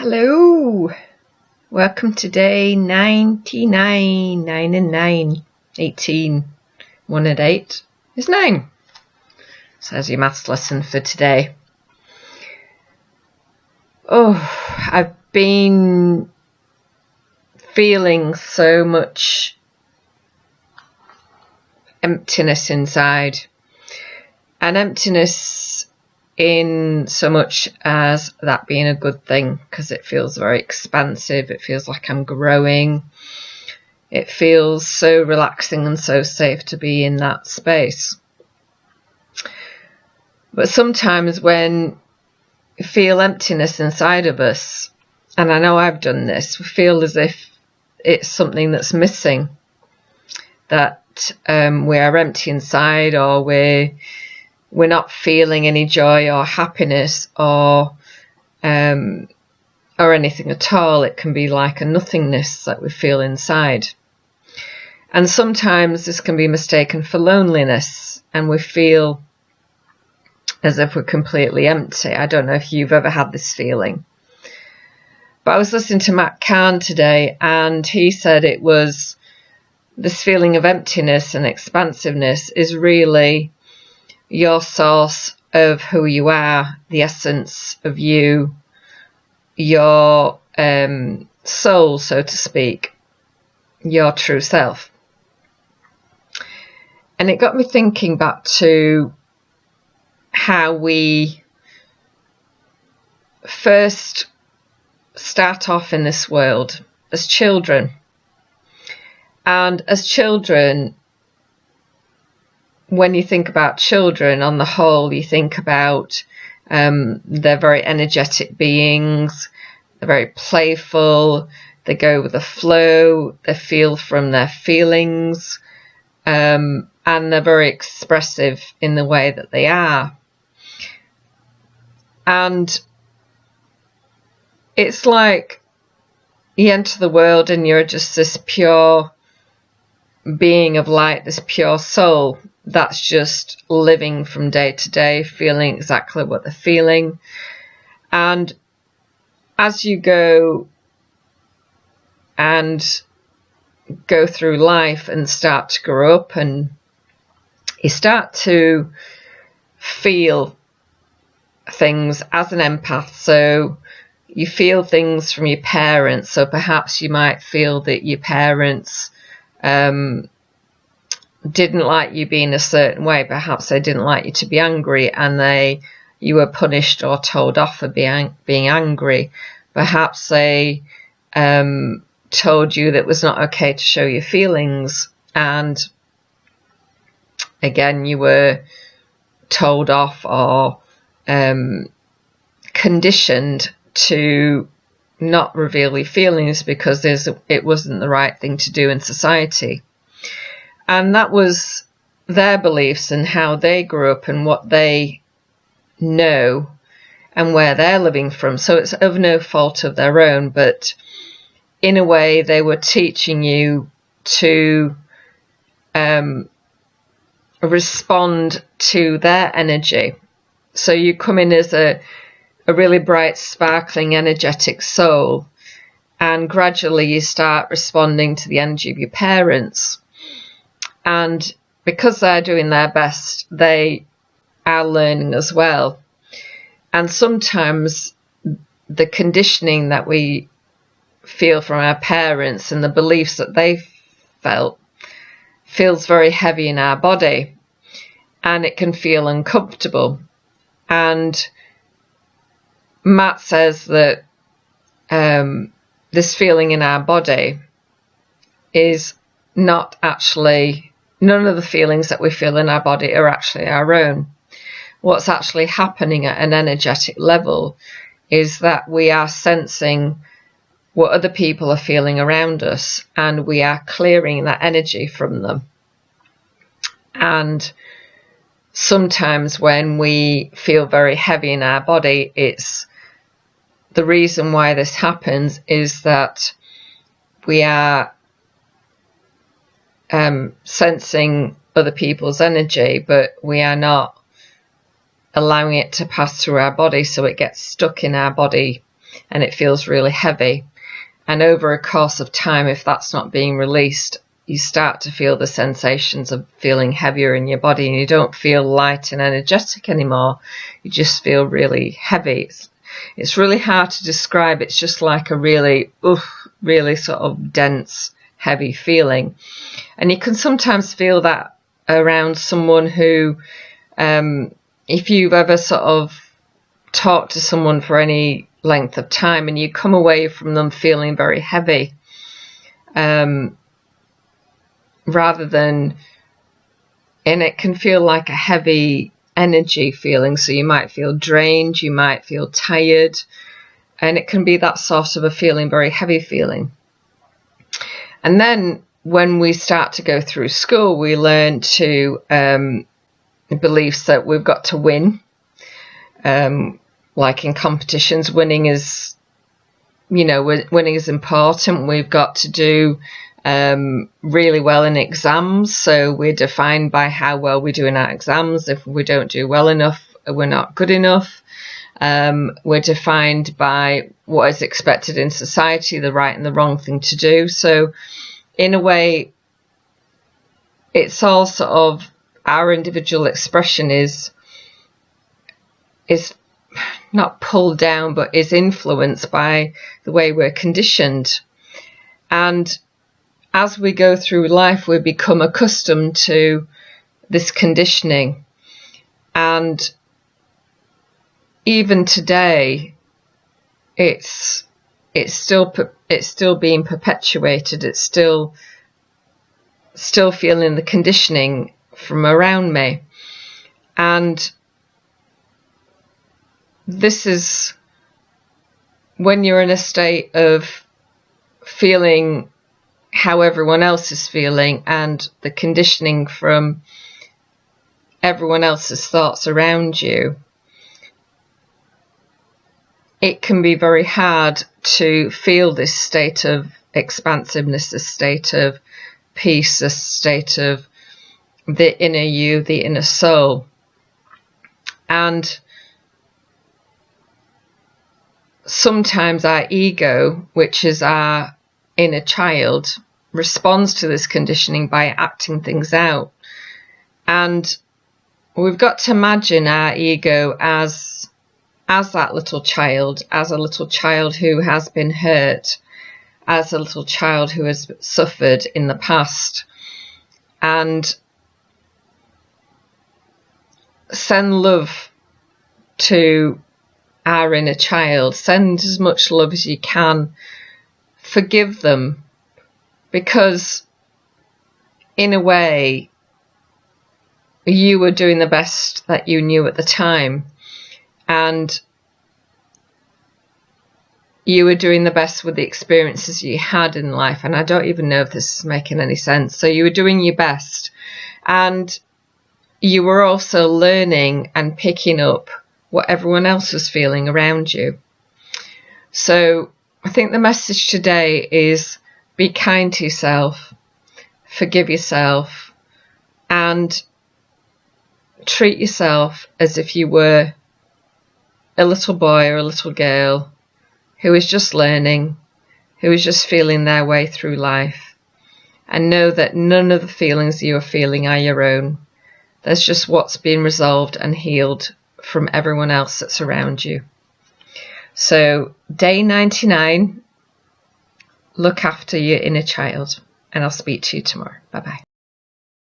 Hello, welcome to day 99, 9 and 9, 18, 1 and 8 is 9. So there's your maths lesson for today. I've been feeling so much emptiness inside, and emptiness in so much as that being a good thing, because it feels very expansive. It feels like I'm growing. It feels so relaxing and so safe to be in that space. But sometimes when we feel emptiness inside of us, and I know I've done this, we feel as if it's something that's missing, that we are empty inside, or we're not feeling any joy or happiness or anything at all. It can be like a nothingness that we feel inside. And sometimes this can be mistaken for loneliness, and we feel as if we're completely empty. I don't know if you've ever had this feeling. But I was listening to Kahn today, and he said it was this feeling of emptiness and expansiveness is really your source of who you are, the essence of you, your soul, so to speak, your true self. And it got me thinking back to how we first start off in this world as children. And as children, when you think about children on the whole, you think about they're very energetic beings, they're very playful, they go with the flow, they feel from their feelings, and they're very expressive in the way that they are. And it's like you enter the world and you're just this pure being of light, this pure soul that's just living from day to day, feeling exactly what they're feeling. And as you go through life and start to grow up, and you start to feel things as an empath, so you feel things from your parents. So perhaps you might feel that your parents didn't like you being a certain way. Perhaps they didn't like you to be angry, and you were punished or told off for being angry. Perhaps they told you that it was not okay to show your feelings, and again you were told off or conditioned to not reveal your feelings because it wasn't the right thing to do in society. And that was their beliefs and how they grew up and what they know and where they're living from. So it's of no fault of their own, but in a way they were teaching you to respond to their energy. So you come in as a really bright, sparkling, energetic soul, and gradually you start responding to the energy of your parents. And because they're doing their best, they are learning as well. And sometimes the conditioning that we feel from our parents and the beliefs that they felt feels very heavy in our body, and it can feel uncomfortable. And Matt says that this feeling in our body is not actually, none of the feelings that we feel in our body are actually our own. What's actually happening at an energetic level is that we are sensing what other people are feeling around us, and we are clearing that energy from them. And sometimes when we feel very heavy in our body, it's the reason why this happens is that we are sensing other people's energy, but we are not allowing it to pass through our body, so it gets stuck in our body and it feels really heavy. And over a course of time, if that's not being released, you start to feel the sensations of feeling heavier in your body, and you don't feel light and energetic anymore. You just feel really heavy. It's really hard to describe. It's just like a really sort of dense, heavy feeling. And you can sometimes feel that around someone who, if you've ever sort of talked to someone for any length of time and you come away from them feeling very heavy, rather than, and it can feel like a heavy energy feeling. So you might feel drained, you might feel tired, and it can be that sort of a feeling, very heavy feeling. And then when we start to go through school, we learn to beliefs that we've got to win. Like in competitions, winning is, winning is important. We've got to do really well in exams, so we're defined by how well we do in our exams. If we don't do well enough, we're not good enough. We're defined by what is expected in society, the right and the wrong thing to do. So in a way, it's all sort of our individual expression is not pulled down, but is influenced by the way we're conditioned. And as we go through life, we become accustomed to this conditioning. And even today, it's still being perpetuated. It's still feeling the conditioning from around me. And this is when you're in a state of feeling how everyone else is feeling and the conditioning from everyone else's thoughts around you. It can be very hard to feel this state of expansiveness, this state of peace, this state of the inner you, the inner soul. And sometimes our ego, which is our inner child, responds to this conditioning by acting things out. And we've got to imagine our ego as that little child, as a little child who has been hurt, as a little child who has suffered in the past, and send love to our inner child. Send as much love as you can. Forgive them, because in a way you were doing the best that you knew at the time, and you were doing the best with the experiences you had in life. And I don't even know if this is making any sense. So you were doing your best, and you were also learning and picking up what everyone else was feeling around you. So I think the message today is be kind to yourself, forgive yourself, and treat yourself as if you were a little boy or a little girl who is just learning, who is just feeling their way through life. And know that none of the feelings you are feeling are your own. There's just what's been resolved and healed from everyone else that's around you. So day 99, look after your inner child, and I'll speak to you tomorrow. Bye-bye.